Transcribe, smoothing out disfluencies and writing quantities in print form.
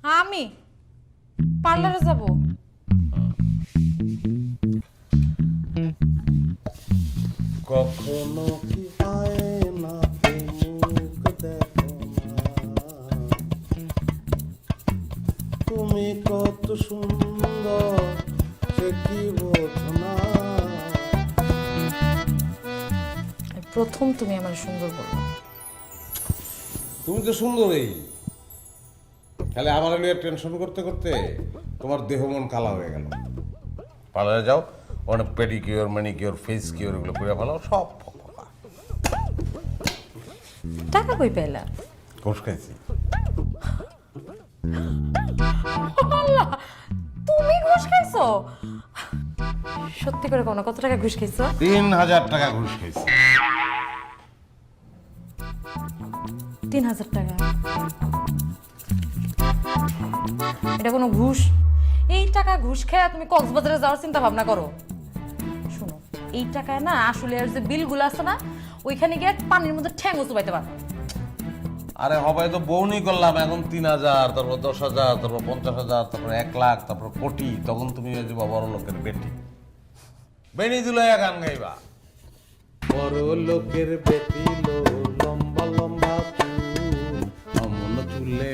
আমি পার্লারে যাব। কখনো কি হয় না মুখ দেখো না, তুমি কত সুন্দর সে কি বোঝো না। প্রথম তুমি আমার সুন্দর বলবো। তুমি তো সুন্দরই, খালি আমার নিয়ে টেনশন করতে করতে তোমার দেহ মন কালা হয়ে গেল। পার্লারে যাও, অনেক পেডিকিওর ম্যানিকিওর ফেস কিওর এগুলো করে ফেলাও, সব ফকফকা। টাকা কই পেলা? ঘুষ খাইছি। আল্লাহ, তুমি ঘুষ খাইছো? সত্যি করে কোন কত টাকা ঘুষ খাইছো? 3000 টাকা ঘুষ খাইছি। 3000 টাকা? এটা কোনো ঘুষ? এই টাকা ঘুষ খেয়ে তুমি কক্সবাজারে যাওয়ার চিন্তা ভাবনা করো? শোনো, এই টাকায় না আসলে আর যে বিলগুলো আছে না, ওইখানে গিয়ে পানির মধ্যে ঠ্যাং চুবাইতে পারো। আরে হবাই তো বউনি করলাম, এখন 3000, তারপর 10,000, তারপর 50,000, তারপর 1 লাখ, তারপর কোটি, তখন তুমি হয়ে যাবা বড় লোকের বেটি। বেনি দুলাইয়া গান গাইবা। বড় লোকের বেটি লো, লম্বা লম্বা চুল, অমন চুলে